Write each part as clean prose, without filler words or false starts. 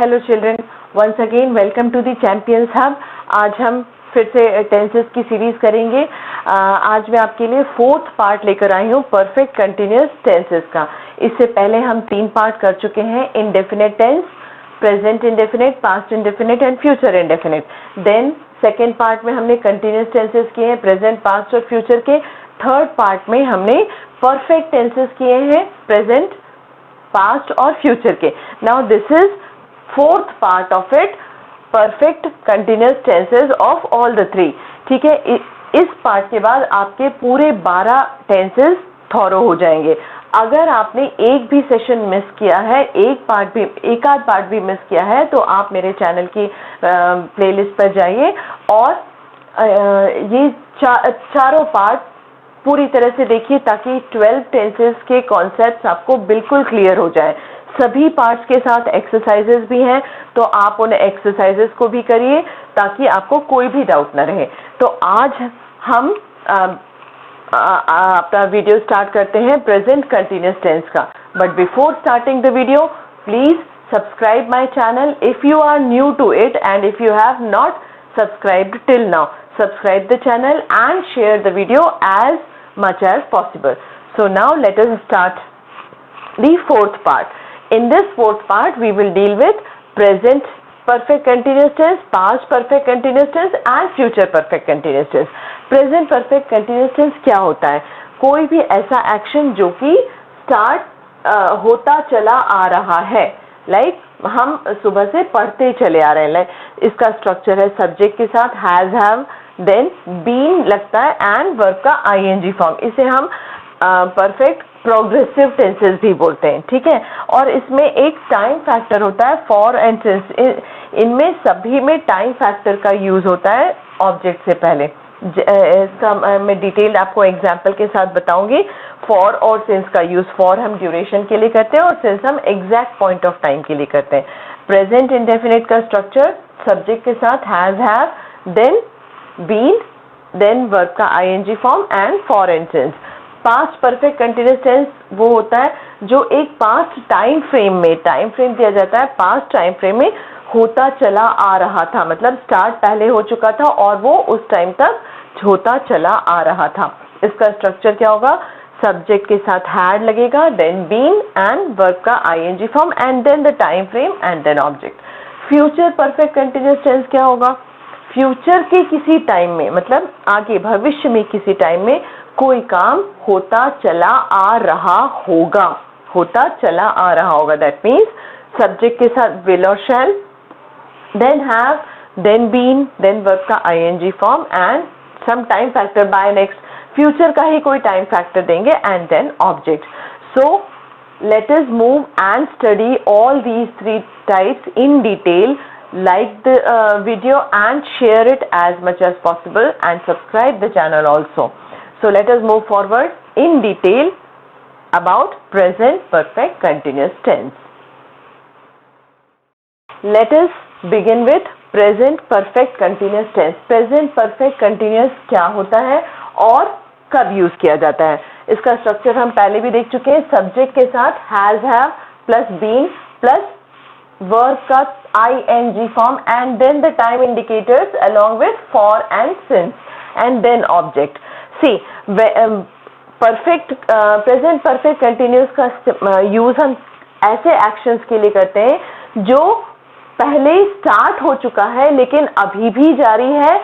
Hello children, once again welcome to the champions hub. आज हम फिर से टेंसेस की सीरीज करेंगे। आज मैं आपके लिए फोर्थ पार्ट लेकर आई हूँ परफेक्ट कंटिन्यूअस टेंसेस का। इससे पहले हम 3 पार्ट कर चुके हैं, indefinite tense, present indefinite, past indefinite and future indefinite. Then second part में हमने कंटिन्यूअस टेंसेस किए हैं, प्रेजेंट, पास्ट और फ्यूचर के। थर्ड पार्ट में हमने परफेक्ट टेंसेस किए हैं, प्रेजेंट, पास्ट और फ्यूचर के। Now this is fourth part of it, perfect continuous tenses of all the 3। ठीक है, इस पार्ट के बाद आपके पूरे 12 टेंसेस थॉरो हो जाएंगे। अगर आपने एक भी सेशन मिस किया है, एक आध पार्ट भी मिस किया है, तो आप मेरे चैनल की प्लेलिस्ट पर जाइए और ये चारों पार्ट पूरी तरह से देखिए, ताकि 12 टेंसेस के कॉन्सेप्ट्स आपको बिल्कुल क्लियर हो जाए। सभी पार्ट्स के साथ एक्सरसाइजेस भी हैं, तो आप उन एक्सरसाइजेस को भी करिए ताकि आपको कोई भी डाउट न रहे। तो आज हम अपना वीडियो स्टार्ट करते हैं प्रेजेंट कंटिन्यूअस टेंस का। But before starting the video, please subscribe my channel if you are new to it, and if you have not subscribed till now, subscribe the channel and share the video as much as possible. So now let us start the fourth part. In this fourth part we will deal with present perfect continuous tense, past perfect continuous tense and future perfect continuous tense. Present perfect continuous tense क्या होता है? कोई भी ऐसा action जो कि start होता चला आ रहा है, लाइक हम सुबह से पढ़ते चले आ रहे हैं। लाइक इसका स्ट्रक्चर है सब्जेक्ट के साथ हैज, हैव, देन बीन लगता है एंड वर्ब का आईएनजी फॉर्म। इसे हम परफेक्ट प्रोग्रेसिव टेंसेस भी बोलते हैं। ठीक है, और इसमें एक टाइम फैक्टर होता है फॉर एंड सिंस। इनमें सभी में टाइम फैक्टर का यूज होता है ऑब्जेक्ट से पहले। इसका मैं डिटेल आपको एग्जांपल के साथ बताऊंगी। फॉर और सिंस का यूज, फॉर हम ड्यूरेशन के लिए करते हैं और सिंस हम एग्जैक्ट पॉइंट ऑफ टाइम के लिए करते हैं। प्रेजेंट इंडेफिनिट का स्ट्रक्चर सब्जेक्ट के साथ has, have, then been, then verb का ING form and for and since. Past perfect continuous tense वो होता है जो एक पास्ट टाइम फ्रेम में, टाइम फ्रेम दिया जाता है, पास्ट टाइम फ्रेम में होता चला आ रहा था, मतलब स्टार्ट पहले हो चुका था और वो उस टाइम तक होता चला आ रहा था। इसका स्ट्रक्चर क्या होगा? सब्जेक्ट के साथ हैड लगेगा, देन बीन एंड वर्ब का ING form and then the time frame and then object. Future perfect continuous tense क्या होगा? फ्यूचर के किसी टाइम में, मतलब आगे भविष्य में किसी टाइम में कोई काम होता चला आ रहा होगा, होता चला आ रहा होगा। दैट मीन्स सब्जेक्ट के साथ विल और shall, then have, then been, then verb का ING form and some time factor by next. Future का ही कोई टाइम फैक्टर देंगे and then object. So let us move and study all these 3 types in detail. Like the video and share it as much as possible and subscribe the channel also. So let us move forward in detail about present perfect continuous tense. Let us begin with present perfect continuous tense. Present perfect continuous क्या होता है और कब use किया जाता है? इसका structure हम पहले भी देख चुके हैं। सब्जेक्ट के साथ has, have plus been plus verb का ING form and then the time indicators along with for and since and then object. See, present perfect continuous का यूज हम ऐसे एक्शंस के लिए करते हैं जो पहले स्टार्ट हो चुका है लेकिन अभी भी जारी है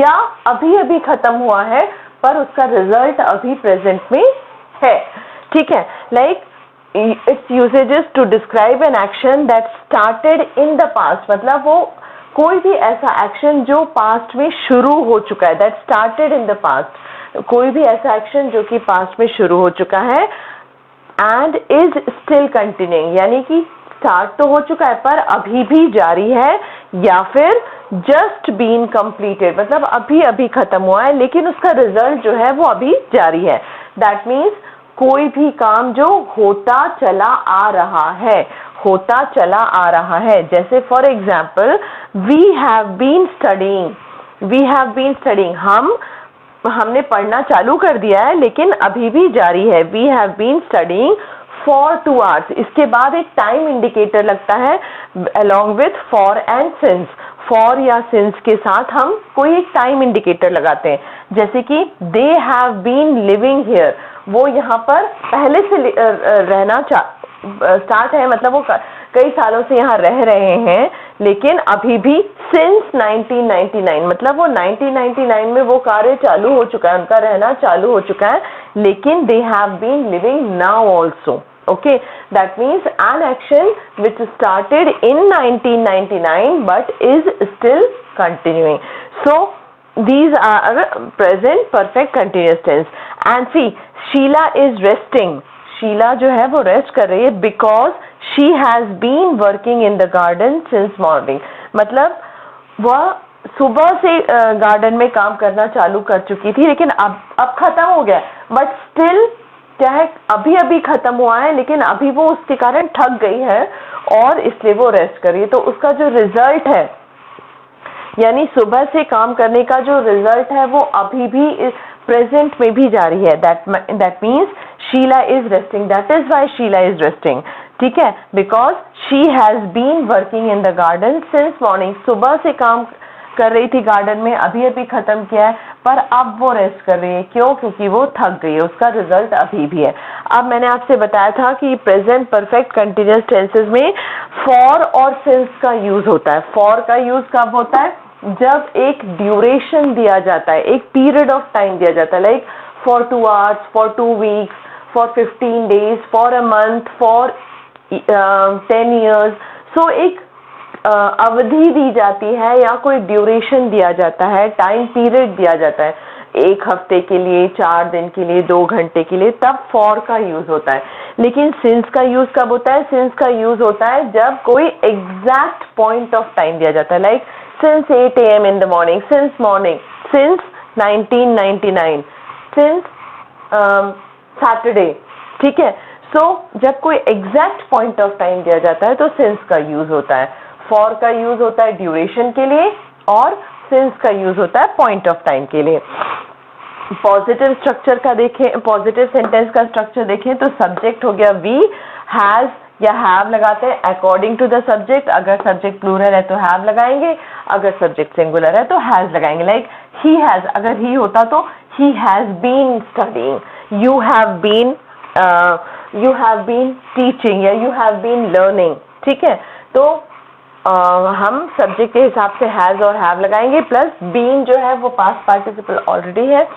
या अभी अभी खत्म हुआ है पर उसका रिजल्ट अभी प्रेजेंट में है। ठीक है, like its usages to describe an action that started in the past, मतलब वो कोई भी ऐसा एक्शन जो पास्ट में शुरू हो चुका है, that started in the past, कोई भी ऐसा एक्शन जो कि पास्ट में शुरू हो चुका है and is still continuing, यानी कि स्टार्ट तो हो चुका है पर अभी भी जारी है, या फिर just been completed, मतलब अभी अभी खत्म हुआ है लेकिन उसका रिजल्ट जो है वो अभी जारी है। That means कोई भी काम जो होता चला आ रहा है, होता चला आ रहा है। जैसे for example we have been studying, we have been studying, हमने पढ़ना चालू कर दिया है लेकिन अभी भी जारी है। We have been studying for 2 hours, इसके बाद एक टाइम इंडिकेटर लगता है along with for and since. for या since के साथ हम कोई एक टाइम इंडिकेटर लगाते हैं, जैसे कि they have been living here, वो यहाँ पर पहले से रहना स्टार्ट है, मतलब वो कई सालों से यहाँ रह रहे हैं, लेकिन अभी भी since 1999, मतलब वो 1999 में वो कार्य चालू हो चुका है, उनका रहना चालू हो चुका है, लेकिन they have been living now also. Okay, that means an action which started in 1999 but is still continuing. So these are present perfect continuous tense. And see, Sheila is resting. Sheila जो है वो रेस्ट कर रही है because she has been working in the garden since morning. मतलब वह सुबह से गार्डन में काम करना चालू कर चुकी थी, लेकिन अब खत्म हो गया, बट स्टिल क्या है, अभी अभी खत्म हुआ है, लेकिन अभी वो उसके कारण थक गई है और इसलिए वो रेस्ट कर रही है. तो उसका जो रिजल्ट है, यानी सुबह से काम करने का जो रिजल्ट है वो अभी भी प्रेजेंट में भी जारी है. That means Sheila is resting. That is why Sheila is resting. ठीक है, because she has been working in the garden since morning. सुबह से काम कर रही थी गार्डन में, अभी अभी खत्म किया है, पर अब वो रेस्ट कर रही है. क्यों? क्योंकि वो थक गई है. उसका रिजल्ट अभी भी है. अब मैंने आपसे बताया था कि प्रेजेंट परफेक्ट कंटिन्यूअस टेंसेस में फॉर और सिंस का यूज होता है. फॉर का यूज कब होता है? जब एक ड्यूरेशन दिया जाता है, एक पीरियड ऑफ टाइम दिया जाता है, like for 2 hours, for 2 weeks, for 15 days, for a month, for 10 years. सो एक अवधि दी जाती है या कोई ड्यूरेशन दिया जाता है, टाइम पीरियड दिया जाता है, 1 हफ्ते के लिए, 4 दिन के लिए, 2 घंटे के लिए, तब फॉर का यूज होता है. लेकिन सिंस का यूज कब होता है? सिंस का यूज होता है जब कोई एग्जैक्ट पॉइंट ऑफ टाइम दिया जाता है, like since 8 AM in the morning, since morning, since 1999, since Saturday. ठीक है, so जब कोई एग्जैक्ट पॉइंट ऑफ टाइम दिया जाता है तो since का यूज होता है. for का यूज होता है ड्यूरेशन के लिए और since का यूज होता है पॉइंट ऑफ टाइम के लिए. पॉजिटिव स्ट्रक्चर का देखें, पॉजिटिव सेंटेंस का स्ट्रक्चर देखें तो सब्जेक्ट हो गया we, has या हैव लगाते हैं अकॉर्डिंग टू द सब्जेक्ट. अगर सब्जेक्ट प्लूरल है तो हैव लगाएंगे, अगर सब्जेक्ट सिंगुलर है तो हैज लगाएंगे. लाइक ही हैज, अगर ही होता तो he has been studying, you have been teaching या यू हैव बीन लर्निंग. ठीक है, तो हम सब्जेक्ट के हिसाब से हैज और हैव लगाएंगे, प्लस बीन जो है वो पास्ट पार्टिसिपल ऑलरेडी है.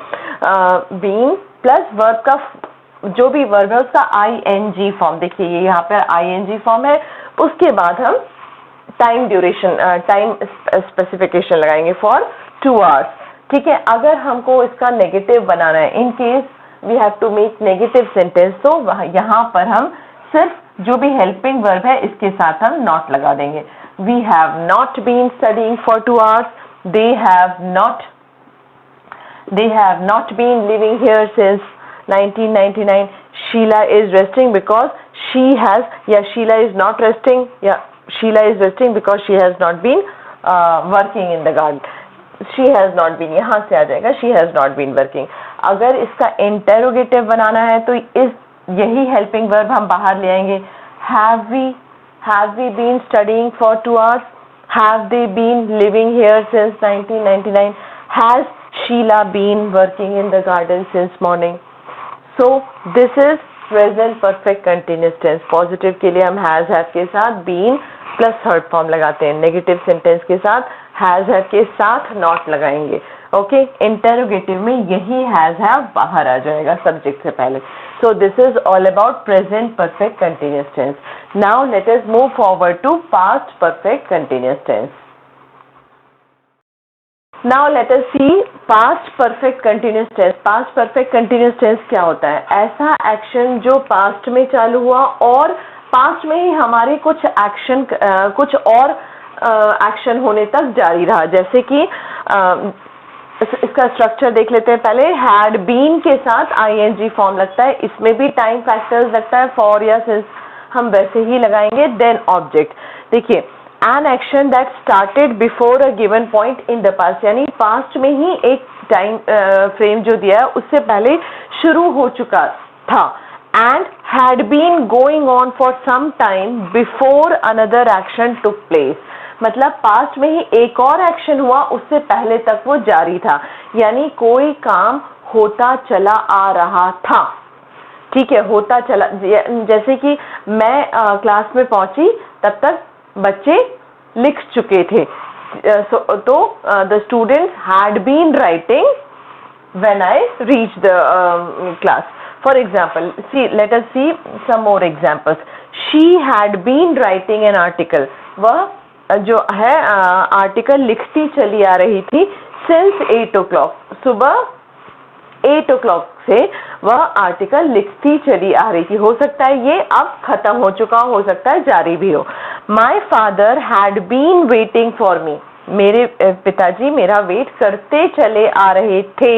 बीन प्लस वर्ब का जो भी वर्ब है उसका ING फॉर्म. देखिए ये यहाँ पर ING फॉर्म है. उसके बाद हम टाइम ड्यूरेशन, टाइम स्पेसिफिकेशन लगाएंगे फॉर 2 hours. ठीक है, अगर हमको इसका नेगेटिव बनाना है, in case we have to make negative sentence, तो यहाँ पर हम सिर्फ जो भी हेल्पिंग वर्ब है इसके साथ हम नॉट लगा देंगे. We have not been studying for 2 hours. They have not been living here since 1999. Sheila is resting because she has, yeah, Sheila is not resting, yeah, Sheila is resting because she has not been working in the garden. She has not been, यहाँ से आ जाएगा she has not been working. अगर इसका interrogative बनाना है तो यही helping verb हम बाहर ले आएंगे. Have we been studying for 2 hours? Have they been living here since 1999? Has Sheila been working in the garden since morning? So this is present perfect continuous tense. Positive के लिए हम has have के साथ been plus third form लगाते हैं. Negative sentence के साथ has have के साथ नॉट लगाएंगे. ओके, इंटेरोगेटिव में यही हैज हैव बाहर आ जाएगा सब्जेक्ट से पहले. So this is all about present perfect continuous tense. Now let us move forward to past perfect continuous tense. Now let us see past perfect continuous tense. Past perfect continuous tense क्या होता है? ऐसा action जो past में चालू हुआ और past में ही हमारे कुछ एक्शन, कुछ और एक्शन होने तक जारी रहा. जैसे कि इसका स्ट्रक्चर देख लेते हैं पहले. हैड बीन के साथ ING फॉर्म लगता है, इसमें भी टाइम फैक्टर्स लगता है. फॉर या सिंस हम वैसे ही लगाएंगे. Then object. देखिए, an action that started before a given point in the past, यानी पास्ट में ही एक टाइम फ्रेम जो दिया है उससे पहले शुरू हो चुका था. and had been going on for some time before another action took place. मतलब पास्ट में ही एक और एक्शन हुआ, उससे पहले तक वो जारी था, यानी कोई काम होता चला आ रहा था। ठीक है, होता चला, जैसे कि मैं क्लास में पहुंची तब तक बच्चे लिख चुके थे, तो the students had been writing when I reached the class. For example, let us see some more examples. She had been writing an article. वह जो है आर्टिकल लिखती चली आ रही थी since 8 o'clock. सुबह 8 o'clock से वह आर्टिकल लिखती चली आ रही थी। हो सकता है ये अब खत्म हो चुका हो सकता है जारी भी हो। My father had been waiting for me. मेरे पिताजी मेरा वेट करते चले आ रहे थे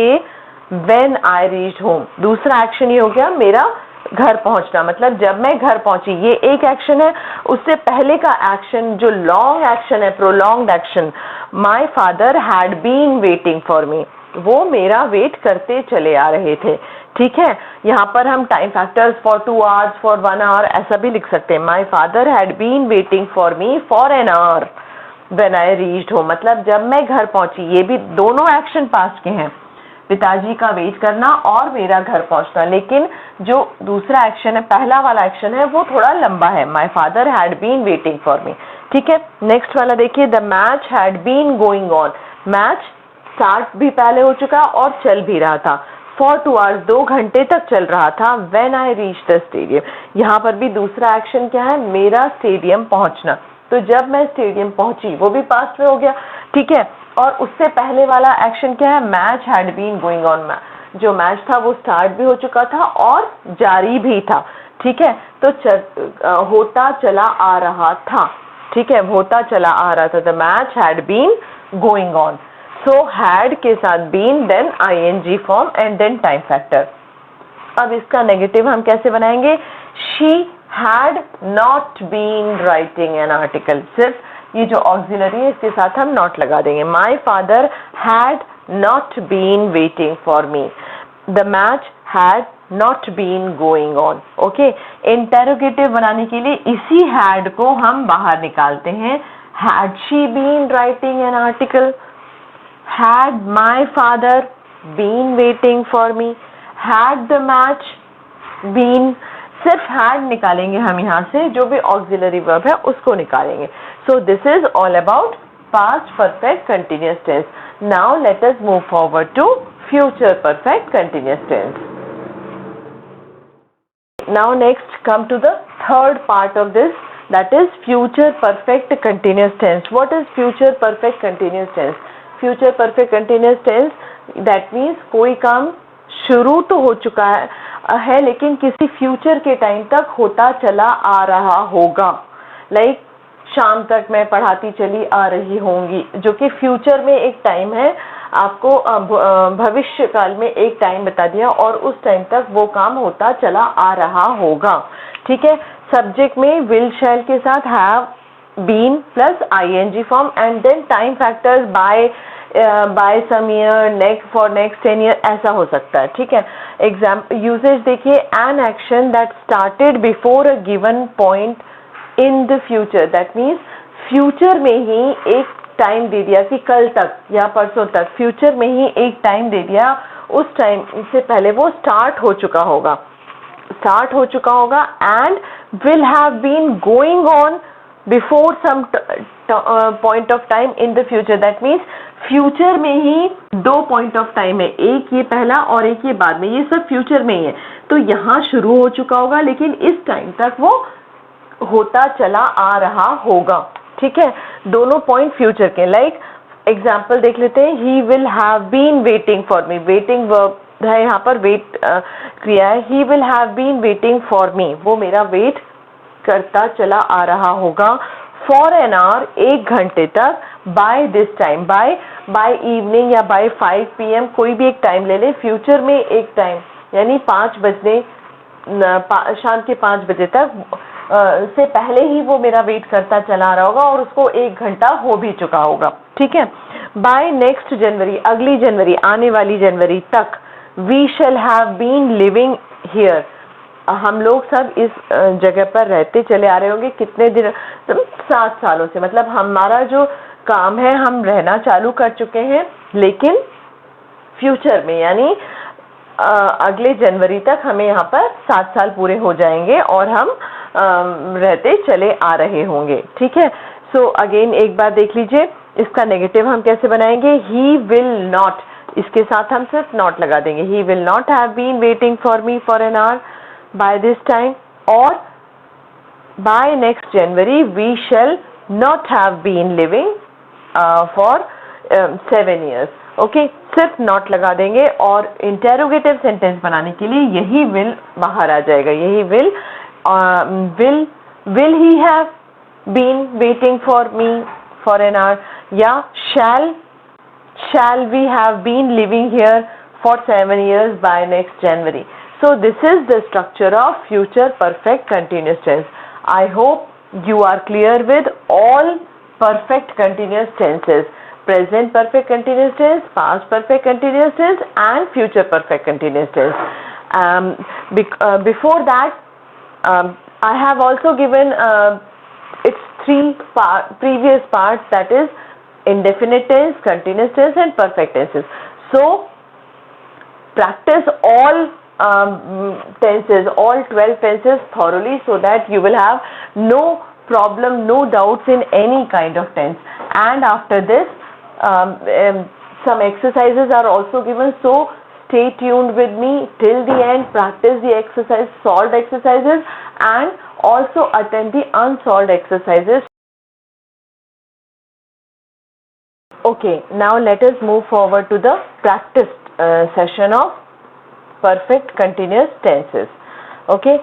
when I reached home. दूसरा एक्शन ये हो गया मेरा घर पहुंचना, मतलब जब मैं घर पहुंची, ये एक एक्शन है। उससे पहले का एक्शन जो लॉन्ग एक्शन है, prolonged action, my father had been waiting for me, वो मेरा वेट करते चले आ रहे थे। ठीक है, यहाँ पर हम time factors for 2 hours, for 1 hour ऐसा भी लिख सकते हैं। My father had been waiting for me for an hour when I reached home, मतलब जब मैं घर पहुंची। ये भी दोनों एक्शन पास्ट के हैं, पिताजी का वेट करना और मेरा घर पहुंचना, लेकिन जो दूसरा एक्शन है, पहला वाला एक्शन है, वो थोड़ा लंबा है। My father had been waiting for me. ठीक है, नेक्स्ट वाला देखिए, the match had been going on. Match start भी पहले हो चुका और चल भी रहा था। फॉर 2 hours 2 घंटे तक चल रहा था। When I reach the stadium, यहाँ पर भी दूसरा एक्शन क्या है, मेरा स्टेडियम पहुंचना। तो जब मैं स्टेडियम पहुंची, वो भी पास्ट में हो गया। ठीक है, और उससे पहले वाला एक्शन क्या है, match had been going on. जो मैच था वो स्टार्ट भी हो चुका था और जारी भी था। ठीक है, तो होता चला आ रहा था। ठीक है, होता चला आ रहा था। The match had been going on. So had के साथ been, then ing form and then time factor. अब इसका नेगेटिव हम कैसे बनाएंगे, she had not been writing an article. सिर्फ ये जो ऑक्सिलरी है इसके साथ हम नॉट लगा देंगे। My father had not been waiting for me. The match had not been going on. Okay, interrogative बनाने के लिए इसी हैड को हम बाहर निकालते हैं। Had she been writing an article, had my father been waiting for me, had the match been. सिर्फ हैड निकालेंगे हम यहाँ से, जो भी ऑक्सिलरी वर्ब है उसको निकालेंगे। So this is all about past perfect continuous tense. Now let us move forward to future perfect continuous tense. Now next come to the third part of this, that is future perfect continuous tense. What is future perfect continuous tense? Future perfect continuous tense, that means कोई काम शुरू तो हो चुका है लेकिन किसी future के टाइम तक होता चला आ रहा होगा। लाइक शाम तक मैं पढ़ाती चली आ रही होंगी, जो कि फ्यूचर में एक टाइम है, आपको भविष्य काल में एक टाइम बता दिया और उस टाइम तक वो काम होता चला आ रहा होगा। ठीक है, सब्जेक्ट में विल शैल के साथ have been plus ing form and then time factors by some year, next for next 10 year, ऐसा हो सकता है। ठीक है, एग्जाम्पल यूसेज देखिए, an action that started before a given point in the future. That means future में ही एक टाइम दे दिया कि कल तक या परसों तक, फ्यूचर में ही एक टाइम दे दिया, उस टाइम से पहले वो स्टार्ट हो चुका होगा and will have been going on before some point of time in the future. That means future में ही 2 पॉइंट ऑफ टाइम है, एक ये पहला और एक ये बाद में, ये सब फ्यूचर में ही है। तो यहाँ शुरू हो चुका होगा लेकिन इस टाइम तक वो होता चला आ रहा होगा। ठीक है, दोनों पॉइंट फ्यूचर के। लाइक एग्जाम्पल देख लेते हैं, he will have been waiting for me, waiting verb है यहाँ पर, वेट क्रिया है। He will have been waiting for me, वो मेरा वेट करता चला आ रहा होगा। फॉर एन आवर, 1 घंटे तक। By this time, by evening या बाय 5 PM, कोई भी एक टाइम ले ले, फ्यूचर में एक टाइम यानी 5 बजे, शाम के 5 बजे तक से पहले ही वो मेरा वेट करता चला आ रहा होगा और उसको 1 घंटा हो भी चुका होगा। ठीक है, बाय नेक्स्ट जनवरी, अगली जनवरी, आने वाली जनवरी तक। We shall have been living here, हम लोग सब इस जगह पर रहते चले आ रहे होंगे कितने दिन, 7 सालों से। मतलब हमारा जो काम है हम रहना चालू कर चुके हैं, लेकिन फ्यूचर में यानी अगले जनवरी तक हमें यहाँ पर 7 साल पूरे हो जाएंगे और हम रहते चले आ रहे होंगे। ठीक है, सो अगेन एक बार देख लीजिए, इसका नेगेटिव हम कैसे बनाएंगे। ही विल नॉट, इसके साथ हम सिर्फ नॉट लगा देंगे। He will not have been waiting for me for an hour by this time, और by next January we shall not have been living for 7 years। Okay, सिर्फ नॉट लगा देंगे और इंटेरोगेटिव सेंटेंस बनाने के लिए यही विल बाहर आ जाएगा। यही will he have been waiting for me for an hour, या shall we have been living here for 7 years by next January. So this is the structure of future perfect continuous tense. I hope you are clear with all perfect continuous tenses: present perfect continuous tense, past perfect continuous tense, and future perfect continuous tense. Before that, I have also given its 3 previous parts, that is indefinite tense, continuous tense, and perfect tenses. So practice all tenses, all 12 tenses thoroughly, so that you will have no problem, no doubts in any kind of tense. And after this, some exercises are also given, so stay tuned with me till the end. Practice the exercise, solved exercises, and also attend the unsolved exercises. Okay, now let us move forward to the practice session of perfect continuous tenses. Okay,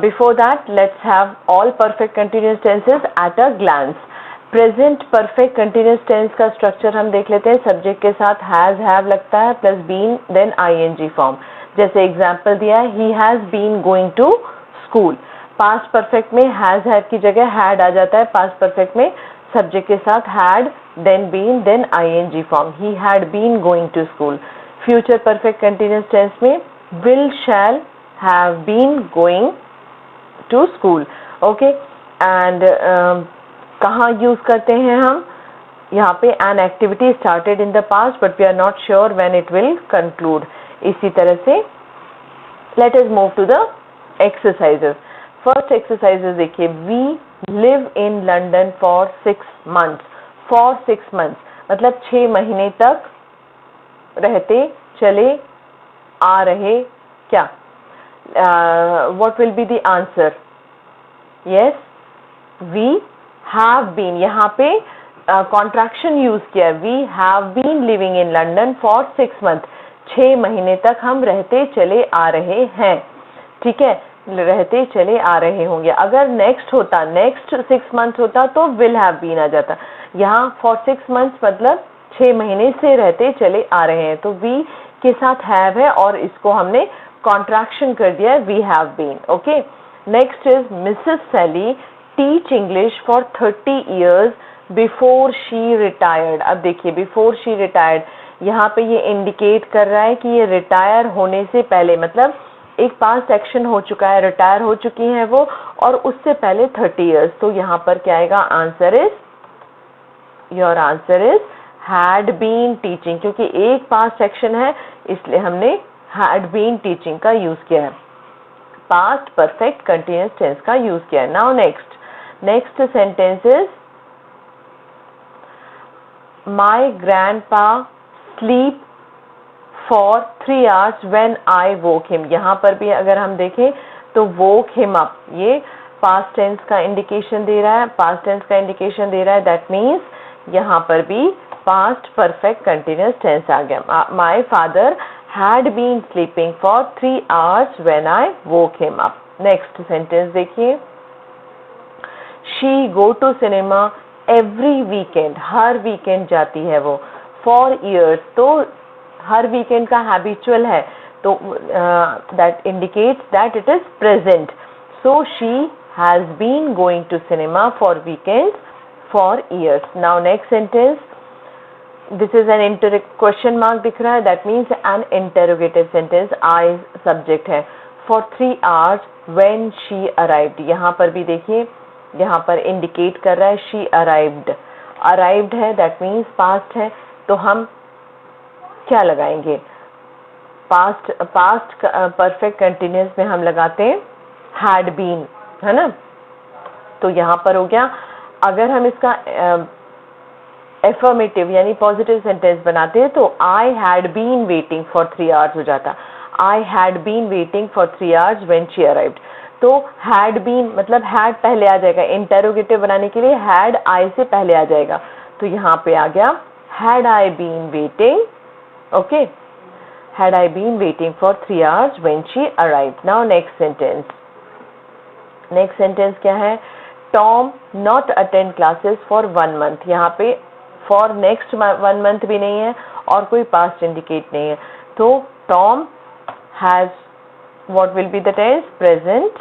before that, let's have all perfect continuous tenses at a glance. Present perfect continuous tense का structure हम देख लेते हैं। Subject के साथ has have लगता है plus been then ING form. जैसे एग्जांपल दिया है, he has been going to school. Past perfect में हैज हैव की जगह हैड आ जाता है। पास्ट परफेक्ट में सब्जेक्ट के साथ had then been then ING form. He had been going to school. Future perfect continuous tense में will shall have been going to school. Okay, and कहाँ use करते हैं हम? यहाँ पे an activity started in the past but we are not sure when it will conclude. इसी तरह से let us move to the exercises. First exercises देखिए, we live in London for 6 months। For 6 months मतलब 6 महीने तक रहते चले आ रहे क्या? What will be the answer? Yes, we have been. यहाँ पे कॉन्ट्रैक्शन यूज किया, we have been living in London for 6 months। 6 महीने तक हम रहते चले आ रहे हैं। ठीक है, रहते चले आ रहे होंगे। अगर नेक्स्ट होता, नेक्स्ट 6 months होता तो विल हैव बीन आ जाता। यहाँ फॉर 6 months मतलब 6 महीने से रहते चले आ रहे हैं, तो वी के साथ हैव है और इसको हमने कॉन्ट्रैक्शन कर दिया है, we have been. Okay, next is Mrs Sally teach English for 30 years before she retired. अब देखिए, बिफोर शी रिटायर्ड, यहाँ पे ये इंडिकेट कर रहा है कि ये रिटायर होने से पहले, मतलब एक पास्ट एक्शन हो चुका है, रिटायर हो चुकी हैं वो, और उससे पहले 30 years। तो यहाँ पर क्या आएगा? Answer is, your answer is had been teaching, क्योंकि एक पास्ट एक्शन है इसलिए हमने हैड बीन टीचिंग का यूज किया है, पास्ट परफेक्ट कंटिन्यूअस टेंस का यूज किया है। Now next sentence is my grandpa sleep for 3 hours when I woke him. यहाँ पर भी अगर हम देखें तो वोक हिम अप, ये पास्ट टेंस का इंडिकेशन दे रहा है, पास्ट टेंस का इंडिकेशन दे रहा है। दैट मीन्स यहाँ पर भी पास्ट परफेक्ट कंटिन्यूअस टेंस आ गया। My father had been sleeping for 3 hours when I woke him up. Next sentence देखिए, she go to cinema every weekend. हर वीकेंड जाती है वो। फॉर ईयर्स, तो हर वीकेंड का हैबिचुअल है, तो that indicates that it is present. So she has been going to cinema for weekends for years. Now next sentence, this is an question mark दिख रहा है, that means an interrogative sentence. I subject है। for 3 hours when she arrived. यहाँ पर भी देखिए, यहाँ पर इंडिकेट कर रहा है she arrived. Arrived है, that means past है, तो हम क्या लगाएंगे? पास्ट परफेक्ट कंटिन्यूस में हम लगाते हैं had been, है ना? तो यहाँ पर हो गया. अगर हम इसका एफर्मेटिव यानी पॉजिटिव सेंटेंस बनाते हैं तो I had been waiting for 3 hours हो जाता. I had been waiting for 3 hours when she arrived. तो had been मतलब had पहले आ जाएगा. इंटेरोगेटिव बनाने के लिए had I से पहले आ जाएगा. तो यहाँ पे आ गया had I been waiting. Okay, had I been waiting for 3 hours when she arrived. Now next sentence. Next sentence क्या है? Tom not attend classes for 1 month. यहाँ पे for next 1 month भी नहीं है और कोई past indicate नहीं है. तो Tom has, what will be the tense? Present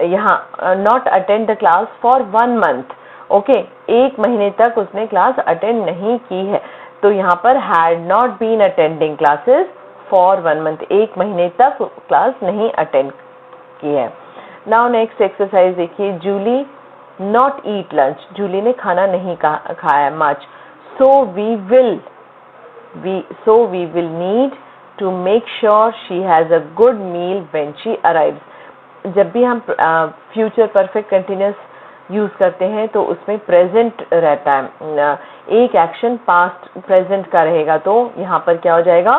यहाँ not attend the class for 1 month. Okay, 1 महीने तक उसने क्लास अटेंड नहीं की है. तो यहाँ पर had not been attending classes for 1 month. 1 महीने तक क्लास नहीं अटेंड की है. नाउ नेक्स्ट एक्सरसाइज देखिए. Julie not eat lunch. Julie ने खाना नहीं खाया much. So we will need to make sure she has a good meal when she arrives. जब भी हम फ्यूचर परफेक्ट कंटिन्यूस यूज करते हैं तो उसमें प्रेजेंट रहता है. एक एक्शन पास्ट प्रेजेंट का रहेगा. तो यहाँ पर क्या हो जाएगा?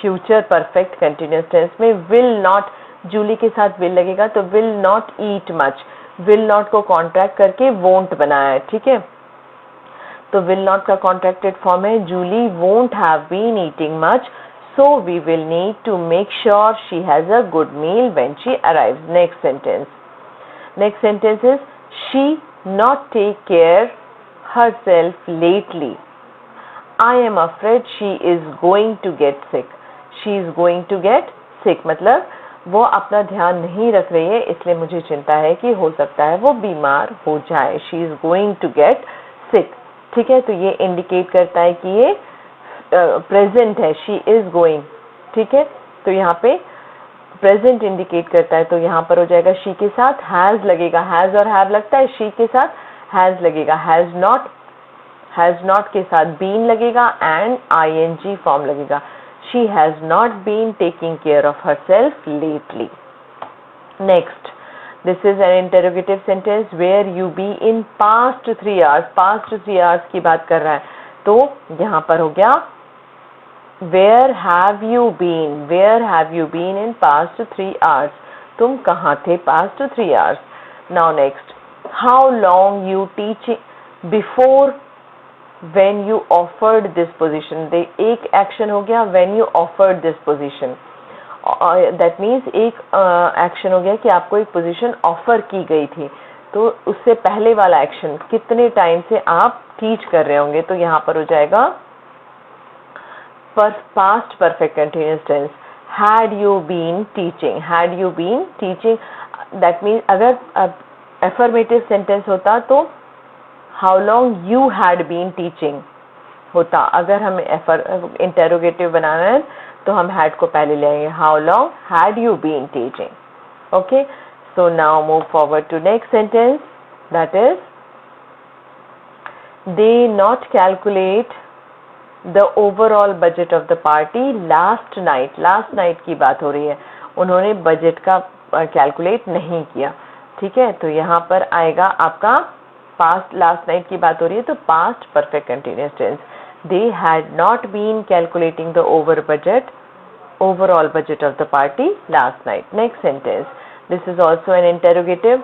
फ्यूचर परफेक्ट कंटिन्यूस टेंस में विल नॉट, जूली के साथ विल लगेगा तो will not eat much. Will not को कॉन्ट्रैक्ट करके वोंट बनाया है. ठीक है, तो विल नॉट का कॉन्ट्रैक्टेड फॉर्म है Julie won't have been eating much. So we will need to make sure she has a good meal when she arrives. Next sentence. Next sentence is she not take care herself lately. I am afraid she is going to get sick. She is going to get sick मतलब वो अपना ध्यान नहीं रख रही है, इसलिए मुझे चिंता है कि हो सकता है वो बीमार हो जाए. She is going to get sick. ठीक है, तो ये इंडिकेट करता है कि ये प्रेजेंट है. She is going. ठीक है, तो यहाँ पे प्रेजेंट इंडिकेट करता है. तो यहाँ पर हो जाएगा शी के साथ हैज लगेगा. हैज और हैव लगता है, शी के साथ हैज लगेगा. हैज नॉट के साथ बीन लगेगा एंड ing फॉर्म लगेगा. She has not been taking care of herself lately. Next, this is an interrogative sentence where you be in past 3 hours. Past 3 hours की बात कर रहा है. तो यहाँ पर हो गया Where have you been? Where have you been in past 3 hours? तुम कहाँ थे past 3 hours? Now next, how long you teaching before when you offered this position? एक action हो गया when you offered this position. That means एक action हो गया कि आपको एक position offer की गई थी. तो उससे पहले वाला action कितने टाइम से आप teach कर रहे होंगे. तो यहाँ पर हो जाएगा past perfect continuous tense. Had you been teaching? Had you been teaching? That means अगर affirmative sentence होता तो how long you had been teaching होता. अगर हमें interrogative बनाना है तो हम had को पहले ले आएंगे. How long had you been teaching? Okay. So now move forward to next sentence. That is, they not calculate the overall budget of the party last night. Last night की बात हो रही है. उन्होंने बजट का कैलकुलेट नहीं किया. ठीक है, तो यहाँ पर आएगा आपका पास्ट. लास्ट नाइट की बात हो रही है तो past perfect continuous tense. They had not been calculating the overall budget of the party last night. Next sentence. This is also an interrogative.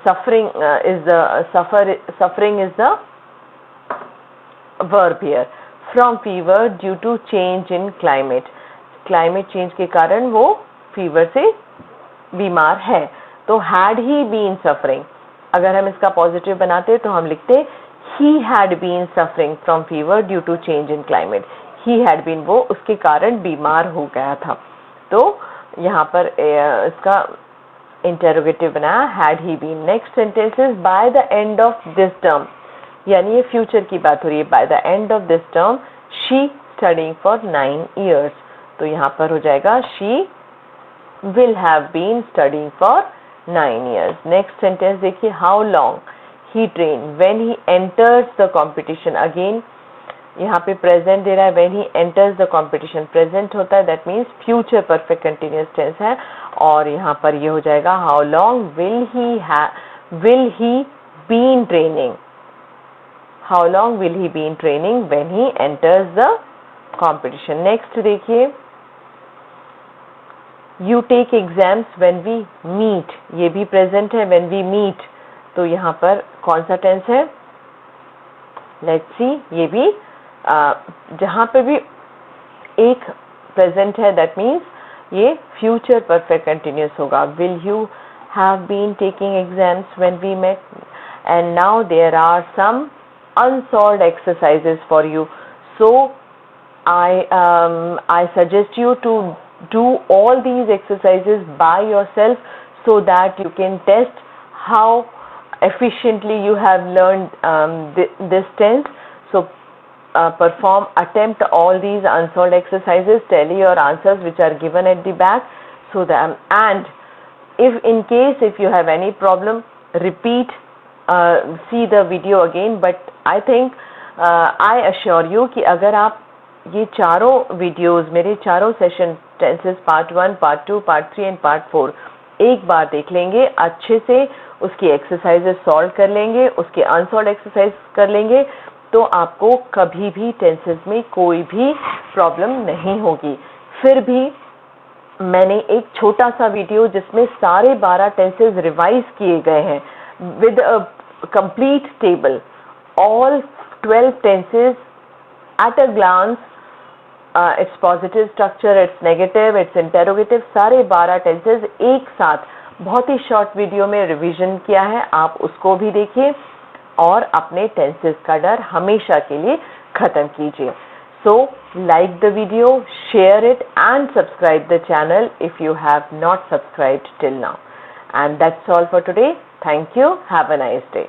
Suffering is the verb here. From fever due to change in climate. Climate change के कारण वो fever से बीमार है. तो had he been suffering, अगर हम इसका पॉजिटिव बनाते तो हम लिखते he had been suffering from fever due to change in climate. He had been, वो उसके कारण बीमार हो गया था. तो यहाँ पर इसका interrogative बनाया had he been. Next sentence is by the end of this term. यानी ये फ्यूचर की बात हो रही है. By the end of this term she studying for 9 years. तो यहाँ पर हो जाएगा she will have been studying for 9 years. Next sentence देखिए, how long he train when he enters the competition. Again यहाँ पे प्रेजेंट दे रहा है, when he enters the competition present होता है, that means future perfect continuous tense है. और यहाँ पर ये हो जाएगा how long will he been training. How long will he been training when he enters the competition. Next देखिए, you take exams when we meet. ये भी प्रेजेंट है, व्हेन वी मीट. तो यहाँ पर कौन सा टेंस है, लेट्स सी. ये भी जहाँ पे भी एक प्रेजेंट है, दैट मीन्स ये फ्यूचर परफेक्ट कंटिन्यूअस होगा. Will you have been taking exams when we met, and now there are some unsolved exercises for you. So I suggest you to do all these exercises by yourself so that you can test how efficiently you have learned this tense. So attempt all these unsolved exercises, tally your answers which are given at the back, so that and in case if you have any problem, repeat, see the video again. But I think I assure you कि अगर आप ये चारों videos, मेरे चारों session tenses part 1, part 2, part 3 and part 4 एक बार देख लेंगे, अच्छे से उसकी एक्सरसाइजेस सॉल्व कर लेंगे, उसके अनसॉल्व एक्सरसाइज कर लेंगे, तो आपको कभी भी टेंसेस में कोई भी प्रॉब्लम नहीं होगी. फिर भी मैंने एक छोटा सा वीडियो जिसमें सारे 12 टेंसेस रिवाइज किए गए हैं with a complete table, all 12 tenses at a glance, its positive structure, its negative, its interrogative, सारे 12 tenses एक साथ बहुत ही शॉर्ट वीडियो में रिवीजन किया है. आप उसको भी देखिए और अपने टेंसेस का डर हमेशा के लिए खत्म कीजिए. So like the video, share it and subscribe the channel if you have not subscribed till now. And that's all for today. Thank you. Have a nice day.